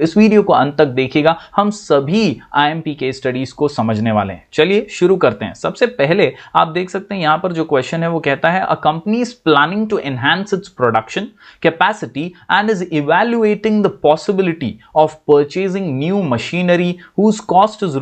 इस वीडियो को अंत तक देखिएगा, हम सभी आईएमपी केस स्टडीज को समझने वाले हैं। चलिए शुरू करते हैं। सबसे पहले आप देख सकते हैं यहां पर जो क्वेश्चन है वो कहता है, a company is planning to enhance its production capacity and is evaluating the possibility of purchasing new machinery whose cost is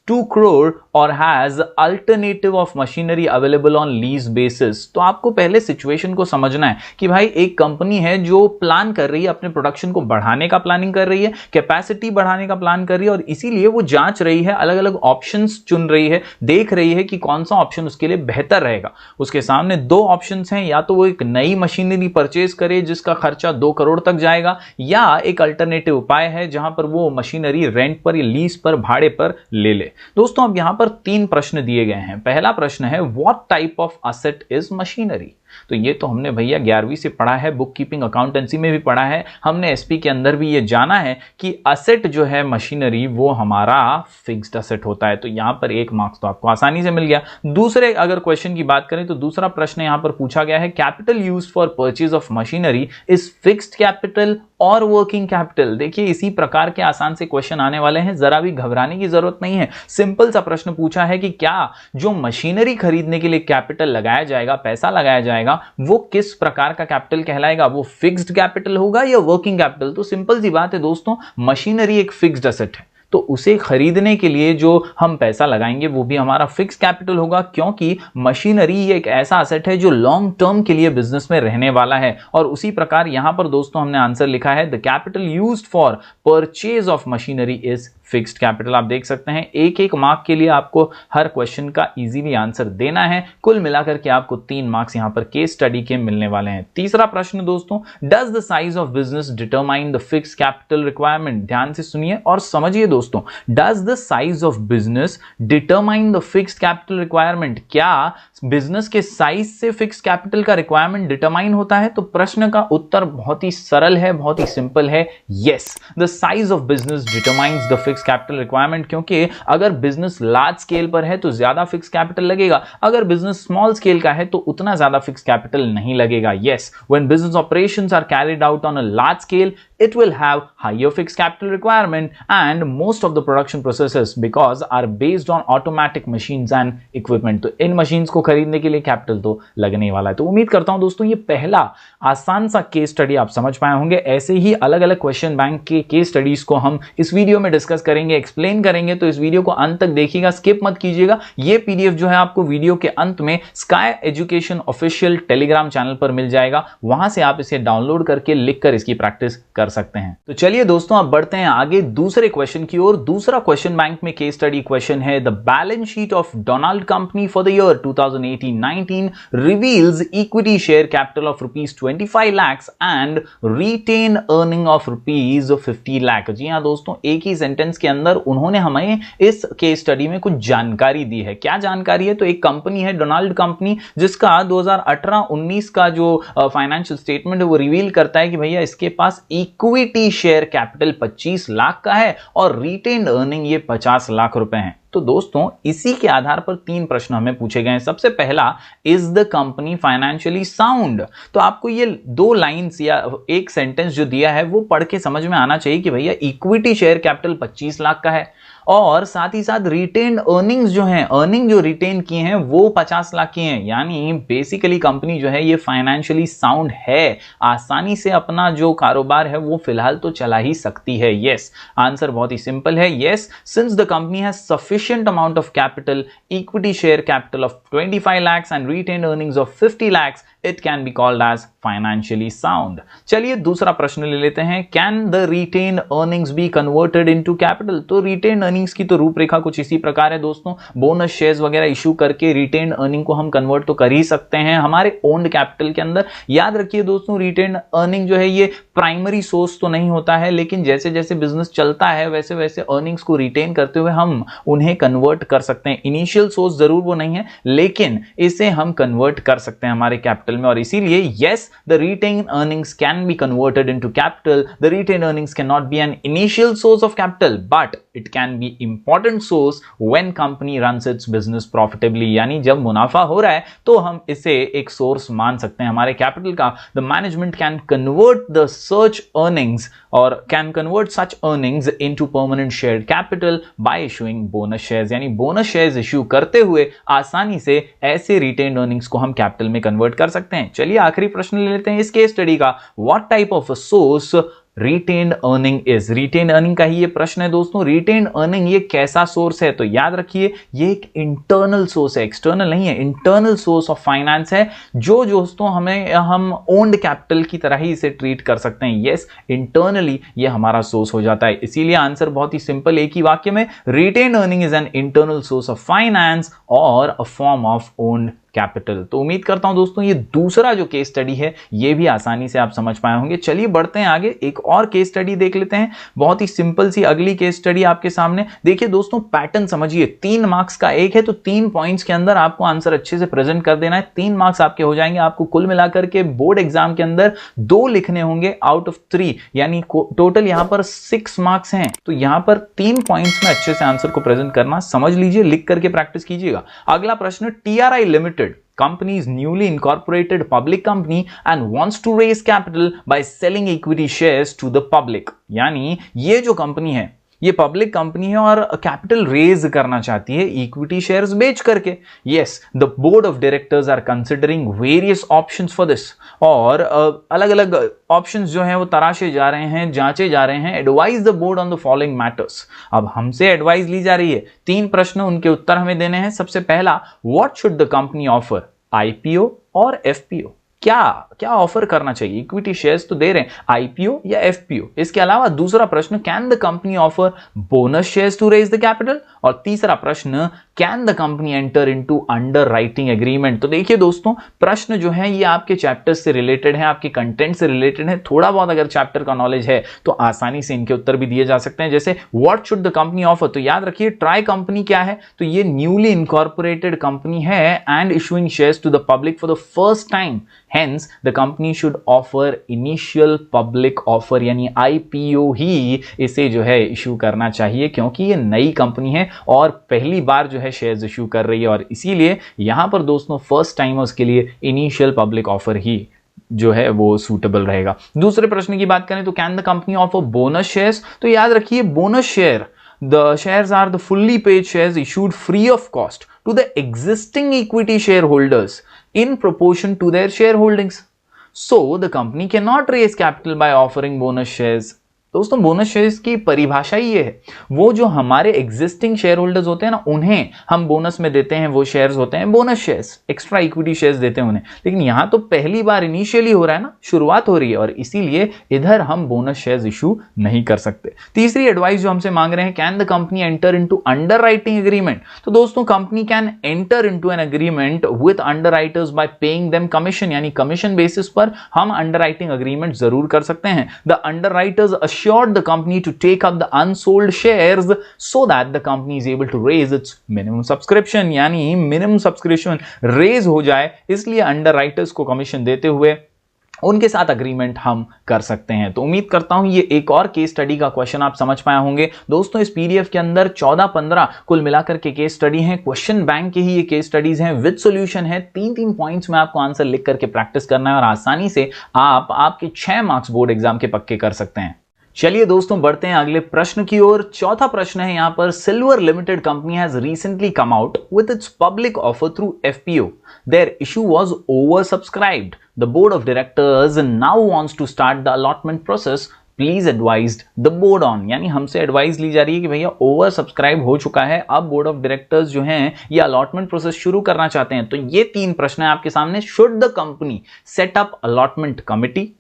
₹2 crore और has alternative of machinery available on lease basis. तो आपको पहले situation को समझना है कि भाई एक कंपनी है जो प्लान कर रही है, अपने प्रोडक्शन को बढ़ाने का प्लानिंग कर रही है, कैपेसिटी बढ़ाने का प्लान कर रही है और इसीलिए वो जांच रही है, अलग अलग ऑप्शंस चुन रही है, देख रही है कि कौन सा ऑप्शन उसके लिए बेहतर रहेगा। उसके सामने दो ऑप्शंस हैं, या तो वो एक नई मशीनरी परचेज करे जिसका खर्चा 2 करोड़ तक जाएगा, या एक अल्टरनेटिव उपाय है जहां पर वो मशीनरी रेंट पर या लीज पर, भाड़े पर ले ले। दोस्तों अब यहां पर 3 प्रश्न दिए गए हैं। पहला प्रश्न है, what type of asset is machinery. तो ये तो हमने भैया 11वीं से पढ़ा है, बुक कीपिंग अकाउंटेंसी में भी पढ़ा है, हमने एसपी के अंदर भी ये जाना है कि असेट जो है मशीनरी वो हमारा फिक्स्ड असेट होता है। तो यहां पर 1 मार्क्स तो आपको आसानी से मिल गया। दूसरे अगर क्वेश्चन की बात करें तो दूसरा प्रश्न यहां पर पूछा गया है, capital use for purchase of machinery is fixed capital और वर्किंग कैपिटल। देखिए इसी प्रकार के आसान से क्वेश्चन आने वाले हैं, जरा भी घबराने की जरूरत नहीं है। सिंपल सा प्रश्न पूछा है कि क्या जो मशीनरी खरीदने के लिए कैपिटल लगाया जाएगा, पैसा लगाया जाएगा, वो किस प्रकार का कैपिटल कहलाएगा, वो फिक्स्ड कैपिटल होगा या वर्किंग कैपिटल। तो सिंपल सी बात है दोस्तों, मशीनरी एक फिक्स्ड एसेट है, तो उसे खरीदने के लिए जो हम पैसा लगाएंगे वो भी हमारा फिक्स कैपिटल होगा, क्योंकि मशीनरी एक ऐसा असेट है जो लॉन्ग टर्म के लिए बिजनेस में रहने वाला है। और उसी प्रकार यहां पर दोस्तों हमने आंसर लिखा है, the capital used for purchase of machinery is fixed capital. आप देख सकते हैं 1-1 मार्क के लिए आपको हर क्वेश्चन का इजीली आंसर देना है। कुल मिलाकर के आपको 3 मार्क्स यहां पर केस स्टडी के मिलने वाले हैं। तीसरा प्रश्न दोस्तों, does the size of business determine the fixed capital requirement. ध्यान से सुनिए और समझिए दोस्तों, does the size of business determine the fixed capital requirement. क्या बिजनेस के साइज से फिक्स्ड कैपिटल का रिक्वायरमेंट डिटरमाइन होता है? तो प्रश्न का उत्तर बहुत ही सरल है, बहुत ही सिंपल है, yes, the size of business determines the fixed capital requirement. क्योंकि अगर बिजनेस लार्ज स्केल पर है तो ज्यादा फिक्स कैपिटल लगेगा, अगर बिजनेस स्मॉल स्केल का है तो उतना ज्यादा फिक्स कैपिटल नहीं लगेगा। Yes, when business operations are carried out on a large scale, it will have higher fixed capital requirement and most of the production processes because are based on automatic machines and equipment। तो इन machines को खरीदने के लिए capital तो लगने वाला है। तो उम्मीद करता हूं दोस्तों ये पहला आसान सा केस स्टडी आप समझ पाए होंगे। ऐसे ही अलग अलग क्वेश्चन बैंक के केस स्टडीज को हम इस वीडियो में डिस्कस करेंगे, एक्सप्लेन करेंगे, तो इस वीडियो को अंत तक देखिएगा, स्किप मत कीजिएगा। ये पीडीएफ जो है आपको वीडियो के अंत में sky education official Telegram channel पर मिल जाएगा, वहां से आप इसे डाउनलोड करके लिखकर इसकी प्रैक्टिस कर सकते हैं। तो चलिए दोस्तों अब बढ़ते हैं आगे दूसरे क्वेश्चन की ओर। दूसरा क्वेश्चन बैंक में केस स्टडी क्वेश्चन है, the balance sheet of Donald company for the year 2018-19 reveals equity share capital of ₹25 lakhs and retain earning of ₹50 lakh। जी हां दोस्तों, एक ही सेंटेंस के अंदर उन्होंने हमें इस केस स्टडी में कुछ जानकारी दी है। क्या जानकारी है? तो एक कंपनी है डोनाल्ड कंपनी, जिसका 2018-19 का जो फाइनेंशियल स्टेटमेंट है वो रिवील करता है कि भैया इसके पास इक्विटी शेयर कैपिटल 25 लाख का है और रिटेन्ड अर्निंग ये 50 लाख रुपए हैं। तो दोस्तों इसी के आधार पर 3 प्रश्न हमें पूछे गए हैं। सबसे पहला, is the company financially sound. तो आपको ये 2 लाइंस या एक सेंटेंस जो दिया है वो पढ़ के समझ में आना चाहिए कि भैया इक्विटी शेयर कैपिटल 25 लाख का है और साथ ही साथ रिटेन्ड अर्निंग्स जो हैं, अर्निंग जो रिटेन की हैं वो 50 लाख की हैं। यानी बेसिकली कंपनी जो है ये फाइनेंशियली साउंड है, आसानी से अपना जो कारोबार है वो फिलहाल तो चला ही सकती है। यस, आंसर बहुत ही सिंपल है, yes, since the company has sufficient amount of capital, equity share capital of 25 lakhs and retained earnings of 50 lakhs, it can be called as financially sound। चलिए दूसरा प्रश्न ले लेते हैं, can the retained earnings be converted into capital। तो retained earnings की तो रूपरेखा कुछ इसी प्रकार है दोस्तों, बोनस शेयर्स वगैरह इशू करके retained earning को हम कन्वर्ट तो कर ही सकते हैं हमारे ओन्ड कैपिटल के अंदर। याद रखिए दोस्तों, retained earning जो है ये प्राइमरी सोर्स तो नहीं होता है, लेकिन जैसे जैसे बिजनेस चलता है वैसे वैसे अर्निंग्स को रिटेन करते हुए हम उन्हें कन्वर्ट कर सकते हैं। इनिशियल सोर्स जरूर वो नहीं है, लेकिन इसे हम कन्वर्ट कर सकते हैं हमारे कैपिटल कैपिटल में, और इसीलिए yes the retained earnings can be converted into capital. The retained earnings cannot be an initial source of capital, but it can be important source when company runs its business profitably. यानी जब मुनाफा हो रहा है तो हम इसे एक सोर्स मान सकते हैं हमारे कैपिटल का. The management can convert the such earnings or can convert such earnings into permanent shared capital by issuing bonus shares. यानी बोनस शेयर्स इश्यू करते हुए आसानी से ऐसे रिटेन्ड अर्निंग्स को हम कैपिटल में कन्वर्ट कर सकते हैं. चलिए आखिरी प्रश्न ले लेते हैं इस केस स्टडी का. What type of a source retained earning is. Retained earning का ही ये प्रश्न है दोस्तों. रिटेन्ड अर्निंग ये कैसा सोर्स है? तो याद रखिए ये एक इंटरनल सोर्स है, एक्सटर्नल नहीं है, इंटरनल सोर्स ऑफ फाइनेंस है, जो दोस्तों हम ओन्ड कैपिटल की तरह ही इसे ट्रीट कर सकते हैं. यस, इंटरनली ये हमारा सोर्स हो जाता है. इसीलिए आंसर बहुत ही सिंपल, एक ही वाक्य में, retained earning is an internal source of finance और a form of owned capital. तो उम्मीद करता हूं दोस्तों ये दूसरा जो केस स्टडी है ये भी आसानी से आप समझ पाए होंगे. चलिए बढ़ते हैं आगे, एक और केस स्टडी देख लेते हैं. बहुत ही सिंपल सी अगली केस स्टडी आपके सामने. देखिए दोस्तों पैटर्न समझिए. 3 मार्क्स का एक है तो 3 पॉइंट्स के अंदर आपको आंसर अच्छे से प्रेजेंट कर देना है. 3 मार्क्स आपके हो जाएंगे. आपको कुल मिलाकर के बोर्ड एग्जाम के अंदर 2 लिखने होंगे आउट ऑफ 3, यानी टोटल यहां पर 6 मार्क्स हैं. तो यहां पर 3 पॉइंट्स में अच्छे से आंसर को प्रेजेंट करना समझ लीजिए, लिख करके प्रैक्टिस कीजिएगा. अगला प्रश्न, TRI limited company is newly incorporated public company and wants to raise capital by selling equity shares to the public. यानी ये जो कंपनी है ये पब्लिक कंपनी है और कैपिटल रेज करना चाहती है इक्विटी शेयर्स बेच करके. Yes, the board of directors are considering various options for this. और अलग अलग ऑप्शंस जो हैं वो तराशे जा रहे हैं, जांचे जा रहे हैं. Advise the board on the following matters. अब हमसे एडवाइस ली जा रही है. 3 प्रश्न, उनके उत्तर हमें देने हैं. सबसे पहला, what should the company offer, IPO और FPO. क्या ऑफर करना चाहिए? इक्विटी शेयर्स तो दे रहे हैं, IPO या FPO. इसके अलावा दूसरा प्रश्न, can the company offer bonus shares to raise the capital. और तीसरा प्रश्न, can the company enter into underwriting agreement. तो देखिए दोस्तों प्रश्न जो है ये आपके चैप्टर से रिलेटेड है, आपके कंटेंट से रिलेटेड है. थोड़ा बहुत अगर चैप्टर का नॉलेज है तो आसानी से इनके उत्तर भी दिए जा सकते हैं. जैसे what should the company offer, तो याद रखिए ट्राई कंपनी क्या है, तो ये न्यूली इनकॉर्पोरेटेड कंपनी है and issuing shares to the public for the first time. Hence, the company should offer initial public offer यानी IPO ही इसे जो है इशू करना चाहिए, क्योंकि ये नई कंपनी है और पहली बार जो है शेयर्स इशू कर रही है. और इसीलिए यहां पर दोस्तों फर्स्ट टाइमर्स के लिए इनिशियल पब्लिक ऑफर ही जो है वो सूटेबल रहेगा. दूसरे प्रश्न की बात करें तो can the company offer bonus shares. तो याद रखिए bonus share, the shares are the fully paid shares issued free of cost to the existing equity shareholders in proportion to their shareholdings. So the company cannot raise capital by offering bonus shares. दोस्तों bonus shares की परिभाषा ही ये है, वो जो हमारे existing share holders होते हैं ना उन्हें हम बोनस में देते हैं, वो शेयर्स होते हैं bonus shares, extra equity shares देते हैं उन्हें. लेकिन यहां तो पहली बार इनिशियली हो रहा है ना, शुरुआत हो रही है, और इसीलिए इधर हम बोनस शेयर्स इशू नहीं कर सकते. तीसरी एडवाइस जो हमसे मांग रहे हैं, can the company enter into underwriting agreement. तो दोस्तों company can enter into an agreement with under writers bye paying them commission. यानी कमीशन बेसिस पर हम अंडर राइटिंग एग्रीमेंट जरूर कर सकते हैं. The under writers assured the company to take up the unsold shares so that the company is able to raise its minimum subscription. यानी minimum subscription raise हो जाए, इसलिए अंडरराइटर्स को कमीशन देते हुए उनके साथ अग्रीमेंट हम कर सकते हैं. तो उम्मीद करता हूं ये एक और केस स्टडी का क्वेश्चन आप समझ पाए होंगे. दोस्तों इस पीडीएफ के अंदर 14-15 कुल मिलाकर के केस स्टडी हैं. क्वेश्चन बैंक के ही ये केस स्टडीज हैं, विद सॉल्यूशन है. 3-3 पॉइंट्स में आपको आंसर लिख करके प्रैक्टिस करना है और आसानी से आप आपके 6 मार्क्स बोर्ड एग्जाम के पक्के कर सकते हैं. चलिए दोस्तों बढ़ते हैं अगले प्रश्न की ओर. चौथा प्रश्न है यहां पर, Silver limited company has recently come out with its public offer through FPO. Their issue was oversubscribed. The board of directors now wants to start the allotment process. Please advise the board on. यानी हमसे advice ली जा रही है कि भैया over subscribe हो चुका है, अब बोर्ड ऑफ डायरेक्टर्स जो हैं ये अलॉटमेंट प्रोसेस शुरू करना चाहते हैं. तो ये 3 प्रश्न है आपके सामने. Should the company set up allotment committee,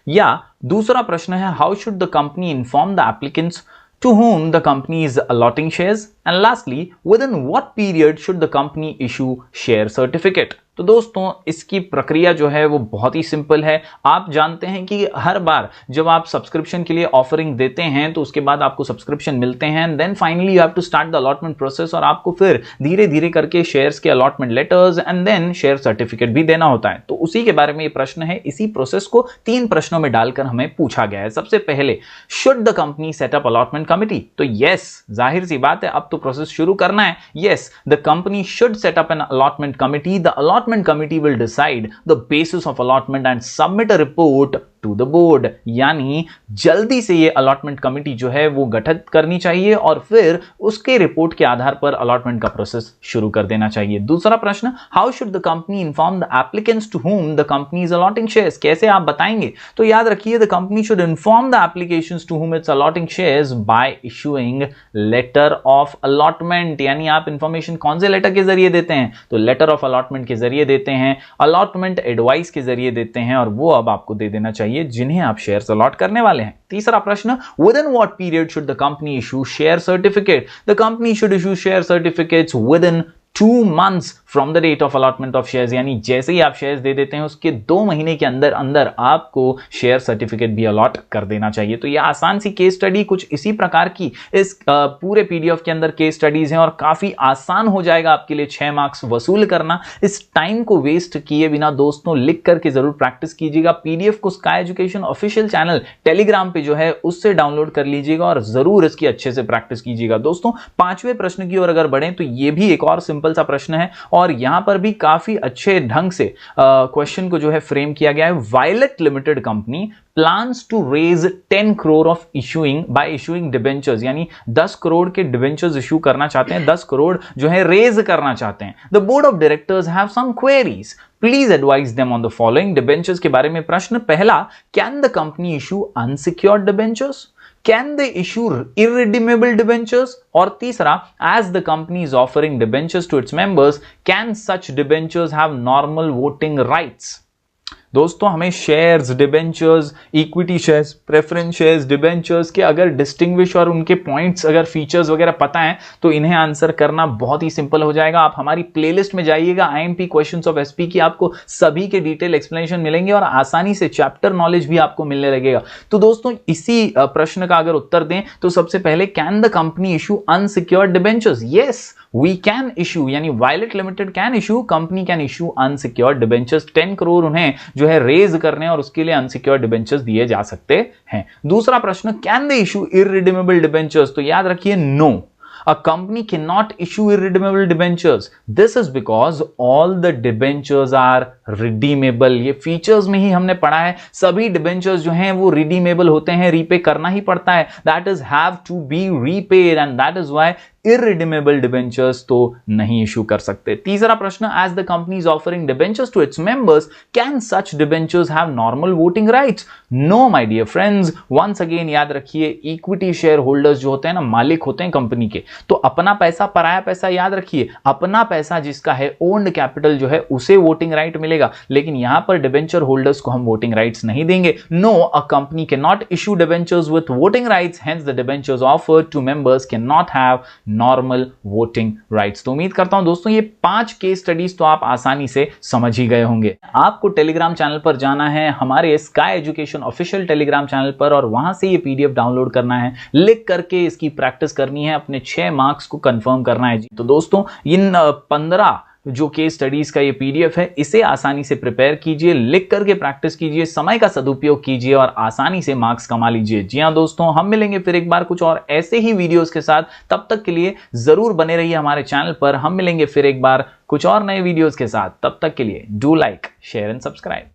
या दूसरा प्रश्न है, how should the company inform the applicants to whom the company is allotting shares, and lastly within what period should the company issue share certificate. तो दोस्तों इसकी प्रक्रिया जो है वो बहुत ही सिंपल है। आप जानते हैं कि हर बार जब आप सब्सक्रिप्शन के लिए ऑफरिंग देते हैं तो उसके बाद आपको सब्सक्रिप्शन मिलते हैं, and then finally you have to start the allotment process, और आपको फिर धीरे धीरे करके शेयर्स के allotment letters and then share certificate भी देना होता है। तो उसी के बारे में ये प्रश्न है। इसी प्रोसेस को 3 प्रश्नों में डालकर हमें पूछा गया है। सबसे पहले, should the company set up allotment committee? तो यस, जाहिर सी बात है, अब तो प्रोसेस शुरू करना है। Yes, the company should set up an allotment committee. The allotment committee will decide the basis of allotment and submit a report to the board। यानी जल्दी से ये अलॉटमेंट कमिटी जो है वो गठित करनी चाहिए और फिर उसके रिपोर्ट के आधार पर अलॉटमेंट का प्रोसेस शुरू कर देना चाहिए। दूसरा प्रश्न, how should the company inform the applicants to whom the company is allotting shares? कैसे आप बताएंगे? तो याद रखिए, the company should inform the applications to whom it's allotting shares by issuing letter of allotment. यानी आप इंफॉर्मेशन कौन से लेटर के जरिए देते हैं? तो लेटर ऑफ अलॉटमेंट के जरिए देते हैं, अलॉटमेंट एडवाइस के जरिए देते हैं, और वो अब आपको दे देना चाहिए जिन्हें आप शेयर्स अलॉट करने वाले हैं। तीसरा प्रश्न, within what period should the company issue share certificate? The company should issue share certificates within 2 months from the date of allotment of shares। यानी जैसे ही आप शेयर्स दे देते हैं उसके 2 महीने के अंदर अंदर आपको शेयर सर्टिफिकेट भी अलॉट कर देना चाहिए। तो यह आसान सी केस स्टडी कुछ इसी प्रकार की इस पूरे पीडीएफ के अंदर केस स्टडीज हैं, और काफी आसान हो जाएगा आपके लिए 6 मार्क्स वसूल करना। इस टाइम को वेस्ट किए बिना दोस्तों लिख करके जरूर प्रैक्टिस कीजिएगा। पीडीएफ को sky education official channel Telegram पे जो है उससे डाउनलोड कर लीजिएगा और जरूर इसकी अच्छे से प्रैक्टिस कीजिएगा। दोस्तों 5वें प्रश्न की ओर अगर बढ़ें तो यह भी एक और सिंपल सा प्रश्न है, और यहां पर भी काफी अच्छे ढंग से क्वेश्चन को जो है फ्रेम किया गया है। Violet limited company plans to raise 10 crore of by issuing debentures। यानी 10 करोड़ के डिबेंचर्स इश्यू करना चाहते हैं, 10 करोड़ जो है रेज करना चाहते हैं। The board of directors have some queries, please advise them on the following। Debentures के बारे में प्रश्न पहला, can the company issue unsecured debentures? Can they issue irredeemable debentures? और तीसरा, as the company is offering debentures to its members, can such debentures have normal voting rights? दोस्तों हमें shares, debentures, equity shares, preference shares, debentures के अगर distinguish और उनके points अगर features वगैरह पता है तो इन्हें आंसर करना बहुत ही सिंपल हो जाएगा। आप हमारी प्लेलिस्ट में जाइएगा, आईएमपी क्वेश्चंस ऑफ एसपी की, आपको सभी के डिटेल एक्सप्लेनेशन मिलेंगे और आसानी से चैप्टर नॉलेज भी आपको मिलने लगेगा। तो दोस्तों इसी प्रश्न का अगर उत्तर दें तो सबसे पहले, can the company issue unsecured debentures? Yes, we can issue, यानी violet limited can issue, company can issue unsecured debentures. 10 crore उन्हें जो है रेज करने और उसके लिए अनसिक्योर्ड डिबेंचर्स दिए जा सकते हैं। दूसरा प्रश्न, can they issue irredeemable debentures? तो याद रखिए, no, a company cannot issue irredeemable debentures। This is because all the debentures are redeemable। ये फीचर्स में ही हमने पढ़ा है, सभी डिबेंचर्स जो हैं वो रिडीमेबल होते हैं, रीपे करना ही पड़ता है। That is have to be repaid and that is why irredeemable debentures तो नहीं इशू कर सकते। तीसरा प्रश्न, as the company is offering debentures to its members, can such debentures have normal voting rights? No my dear friends। once again याद रखिए, equity share holders जो होते हैं ना, मालिक होते हैं कंपनी के, तो अपना पैसा पराया पैसा, याद रखिए अपना पैसा जिसका है ओन्ड कैपिटल जो है उसे वोटिंग राइट मिलेगा, लेकिन यहां पर डिबेंचर होल्डर्स को हम वोटिंग राइट्स नहीं देंगे। No, a company can not issue debentures with voting rights, hence the debentures offered to members can not have normal voting rights. तो उम्मीद करता हूं दोस्तों ये 5 केस स्टडीज तो आप आसानी से समझ ही गए होंगे। आपको टेलीग्राम चैनल पर जाना है, हमारे sky education official Telegram channel पर, और वहां से ये पीडीएफ डाउनलोड करना है, लिख करके इसकी प्रैक्टिस करनी है, अपने 6 मार्क्स को कंफर्म करना है। तो दोस्तों इन 15 जो केस स्टडीज का ये पीडीएफ है, इसे आसानी से प्रिपेयर कीजिए, लिख करके प्रैक्टिस कीजिए, समय का सदुपयोग कीजिए और आसानी से मार्क्स कमा लीजिए। जी हां दोस्तों, हम मिलेंगे फिर एक बार कुछ और ऐसे ही वीडियोस के साथ। तब तक के लिए जरूर बने रहिए हमारे चैनल पर। हम मिलेंगे फिर एक बार कुछ और नए वीडियोस के साथ। तब तक के लिए do like, share and subscribe.